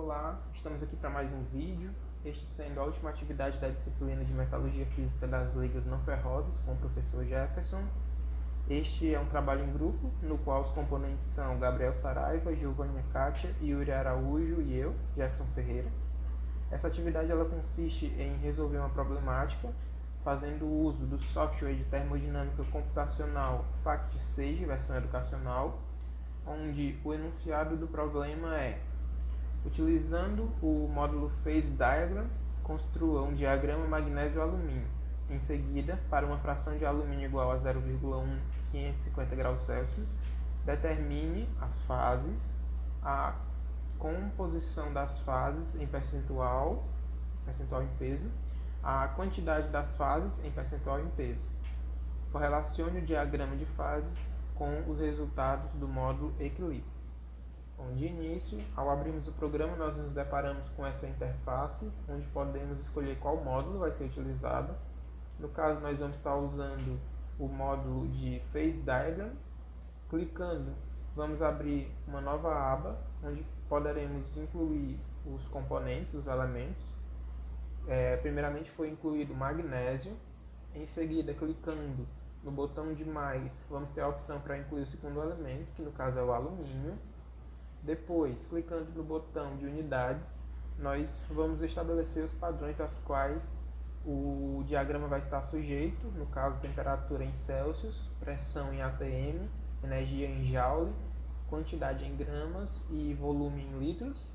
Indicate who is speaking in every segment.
Speaker 1: Olá, estamos aqui para mais um vídeo, este sendo a última atividade da disciplina de Metalurgia Física das Ligas Não Ferrosas com o professor Jefferson. Este é um trabalho em grupo, no qual os componentes são Gabriel Saraiva, Giovânia Kátia, Yuri Araújo e eu, Jefferson Ferreira. Essa atividade ela consiste em resolver uma problemática fazendo uso do software de termodinâmica computacional FACT-Sage, versão educacional, onde o enunciado do problema é: utilizando o módulo Phase Diagram, construa um diagrama magnésio-alumínio. Em seguida, para uma fração de alumínio igual a 0,1550 graus Celsius, determine as fases, a composição das fases em percentual em peso, a quantidade das fases em percentual em peso. Correlacione o diagrama de fases com os resultados do módulo equilíbrio. Bom, de início, ao abrirmos o programa, nós nos deparamos com essa interface, onde podemos escolher qual módulo vai ser utilizado. No caso, nós vamos estar usando o módulo de Phase Diagram. Clicando, vamos abrir uma nova aba, onde poderemos incluir os componentes, os elementos. Primeiramente foi incluído o magnésio. Em seguida, clicando no botão de mais, vamos ter a opção para incluir o segundo elemento, que no caso é o alumínio. Depois, clicando no botão de unidades, nós vamos estabelecer os padrões aos quais o diagrama vai estar sujeito, no caso, temperatura em Celsius, pressão em atm, energia em joule, quantidade em gramas e volume em litros.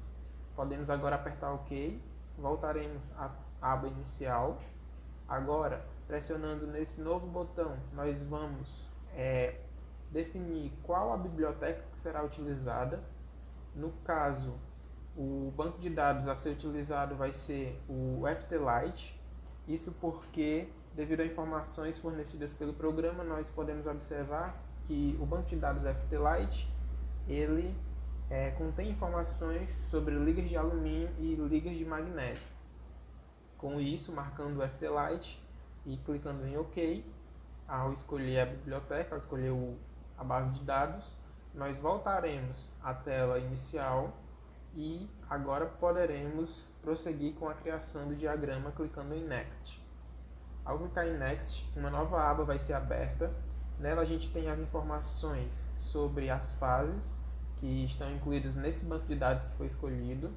Speaker 1: Podemos agora apertar OK, voltaremos à aba inicial. Agora, pressionando nesse novo botão, nós vamos definir qual a biblioteca que será utilizada. No caso, o banco de dados a ser utilizado vai ser o FTLite. Isso porque, devido a informações fornecidas pelo programa, nós podemos observar que o banco de dados FTLite ele contém informações sobre ligas de alumínio e ligas de magnésio. Com isso, marcando o FTLite e clicando em OK, ao escolher a biblioteca, ao escolher a base de dados, nós voltaremos à tela inicial e agora poderemos prosseguir com a criação do diagrama clicando em Next. Ao clicar em Next, uma nova aba vai ser aberta. Nela a gente tem as informações sobre as fases que estão incluídas nesse banco de dados que foi escolhido.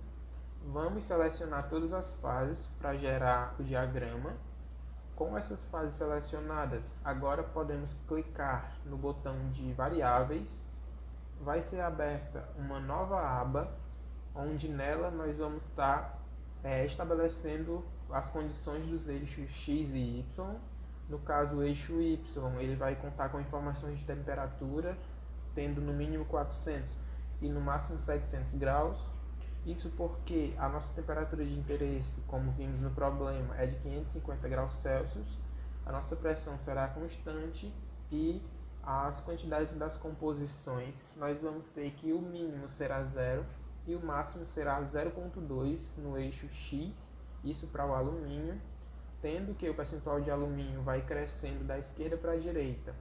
Speaker 1: Vamos selecionar todas as fases para gerar o diagrama. Com essas fases selecionadas, agora podemos clicar no botão de variáveis. Vai ser aberta uma nova aba, onde nela nós vamos estar estabelecendo as condições dos eixos X e Y. No caso, o eixo Y ele vai contar com informações de temperatura, tendo no mínimo 400 e no máximo 700 graus. Isso porque a nossa temperatura de interesse, como vimos no problema, é de 550 graus Celsius. A nossa pressão será constante e as quantidades das composições, nós vamos ter que o mínimo será 0 e o máximo será 0,2 no eixo X, isso para o alumínio, tendo que o percentual de alumínio vai crescendo da esquerda para a direita.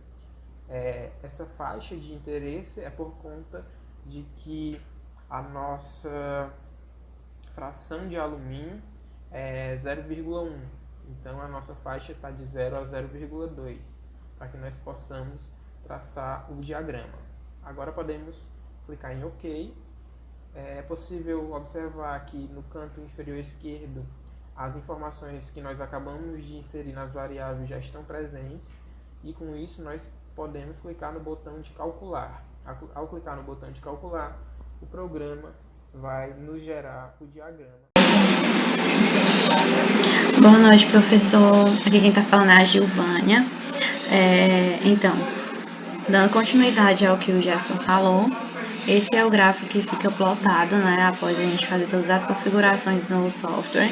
Speaker 1: Essa faixa de interesse é por conta de que a nossa fração de alumínio é 0,1, então a nossa faixa está de 0 a 0,2, para que nós possamos traçar o diagrama. Agora podemos clicar em OK. É possível observar que no canto inferior esquerdo as informações que nós acabamos de inserir nas variáveis já estão presentes e com isso nós podemos clicar no botão de calcular. Ao clicar no botão de calcular, o programa vai nos gerar o diagrama.
Speaker 2: Boa noite, professor. Aqui quem está falando é a Giovânia. Então, dando continuidade ao que o Gerson falou, esse é o gráfico que fica plotado, né, após a gente fazer todas as configurações no software.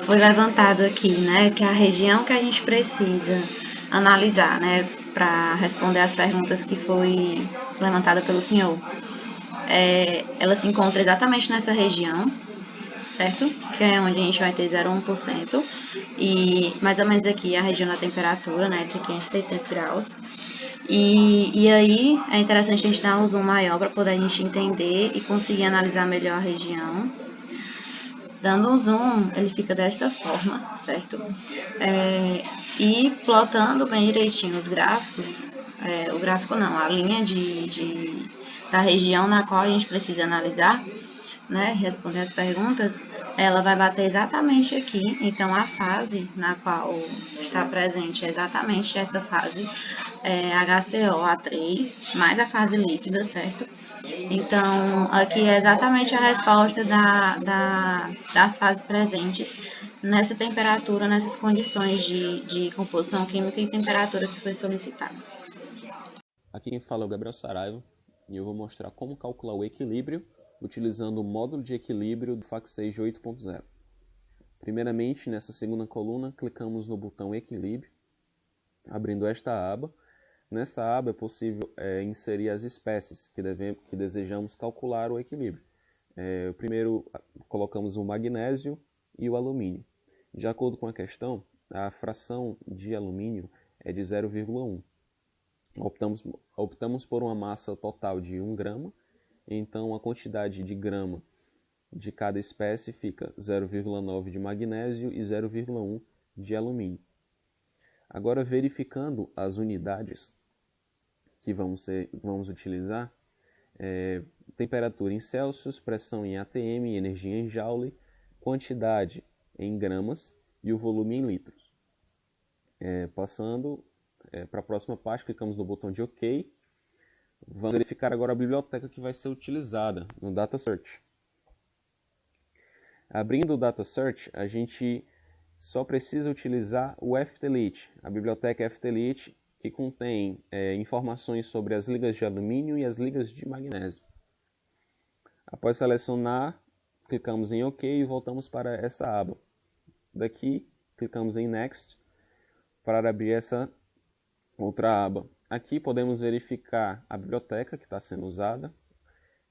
Speaker 2: Foi levantado aqui, né, que a região que a gente precisa analisar, né, para responder as perguntas que foi levantada pelo senhor, ela se encontra exatamente nessa região, certo? Que é onde a gente vai ter 0,1% e mais ou menos aqui a região da temperatura, né, entre 500 e 600 graus. E aí é interessante a gente dar um zoom maior para poder a gente entender e conseguir analisar melhor a região. Dando um zoom, ele fica desta forma, certo? E plotando bem direitinho os gráficos, o gráfico não, a linha da região na qual a gente precisa analisar, né, responder as perguntas, ela vai bater exatamente aqui. Então, a fase na qual está presente é exatamente essa fase HCO A3, mais a fase líquida, certo? Então, aqui é exatamente a resposta das fases presentes nessa temperatura, nessas condições de composição química e temperatura que foi solicitada.
Speaker 3: Aqui quem fala é o Gabriel Saraiva e eu vou mostrar como calcular o equilíbrio utilizando o módulo de equilíbrio do FAC6 8.0. Primeiramente, nessa segunda coluna, clicamos no botão Equilíbrio, abrindo esta aba. Nessa aba é possível inserir as espécies que desejamos calcular o equilíbrio. Primeiro, colocamos o magnésio e o alumínio. De acordo com a questão, a fração de alumínio é de 0,1. Optamos por uma massa total de 1 grama, então a quantidade de grama de cada espécie fica 0,9 de magnésio e 0,1 de alumínio. Agora, verificando as unidades que vamos utilizar, temperatura em Celsius, pressão em atm, energia em joule, quantidade em gramas e o volume em litros. Passando para a próxima parte, clicamos no botão de OK. Vamos verificar agora a biblioteca que vai ser utilizada no Data Search. Abrindo o Data Search, a gente só precisa utilizar o FTLite, a biblioteca FTLite, que contém informações sobre as ligas de alumínio e as ligas de magnésio. Após selecionar, clicamos em OK e voltamos para essa aba. Daqui, clicamos em Next para abrir essa outra aba. Aqui podemos verificar a biblioteca que está sendo usada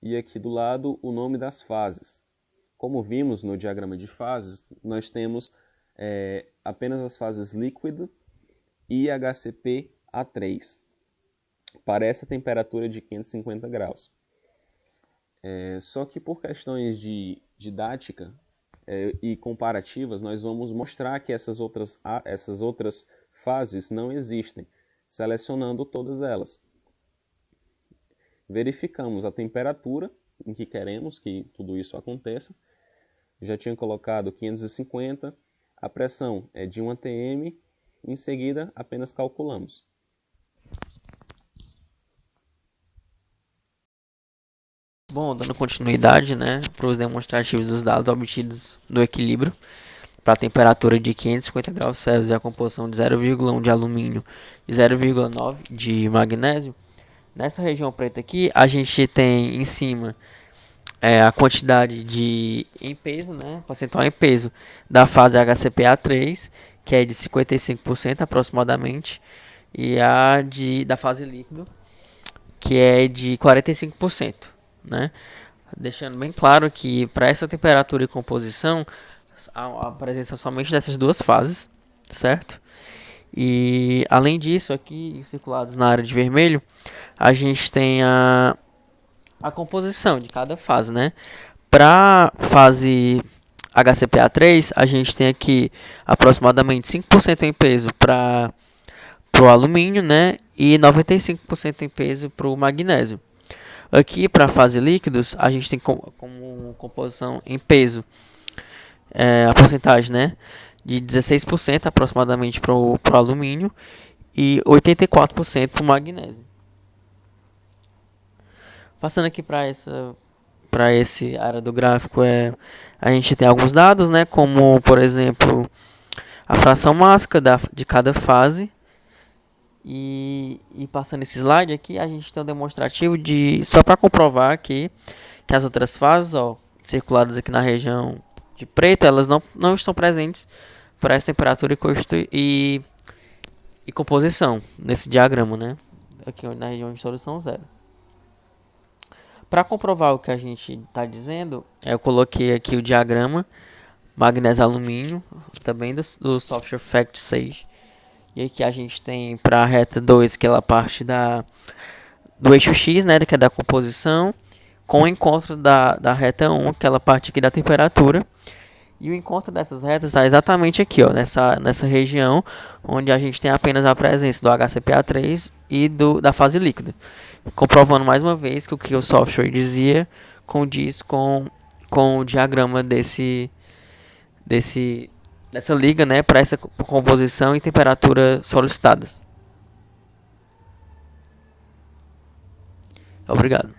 Speaker 3: e aqui do lado o nome das fases. Como vimos no diagrama de fases, nós temos apenas as fases líquido e HCP A3 para essa temperatura de 550 graus. Só que por questões de didática e comparativas, nós vamos mostrar que essas outras fases não existem, selecionando todas elas. Verificamos a temperatura em que queremos que tudo isso aconteça. Já tinha colocado 550, a pressão é de 1 atm, em seguida apenas calculamos.
Speaker 4: Bom, dando continuidade, para os demonstrativos dos dados obtidos do equilíbrio, para a temperatura de 550 graus Celsius e a composição de 0,1 de alumínio e 0,9 de magnésio, nessa região preta aqui, a gente tem em cima a quantidade em peso, percentual em peso da fase HCPA3, que é de 55% aproximadamente, e da fase líquido, que é de 45%, Deixando bem claro que para essa temperatura e composição, a presença somente dessas duas fases, certo? E além disso, aqui circulados na área de vermelho, a gente tem a composição de cada fase, Para fase HCPA3, a gente tem aqui aproximadamente 5% em peso para o alumínio, e 95% em peso para o magnésio. Aqui para a fase líquidos, a gente tem como composição em peso a porcentagem, de 16% aproximadamente para o alumínio e 84% para o magnésio. Passando aqui para esse área do gráfico, a gente tem alguns dados, como por exemplo a fração mássica de cada fase. E passando esse slide aqui, a gente tem um demonstrativo só para comprovar aqui que as outras fases, circuladas aqui na região de preto, elas não estão presentes para essa temperatura e composição nesse diagrama, aqui na região de solução zero. Para comprovar o que a gente está dizendo, eu coloquei aqui o diagrama magnésio alumínio, também do software FACT6. E aqui a gente tem para a reta 2, que ela parte do eixo X, né, que é da composição, com o encontro da reta 1, aquela parte aqui da temperatura. E o encontro dessas retas está exatamente aqui, ó, nessa região, onde a gente tem apenas a presença do HCPA3 e da fase líquida. Comprovando mais uma vez que o que o software dizia condiz com o diagrama dessa liga, né, para essa composição e temperatura solicitadas. Obrigado.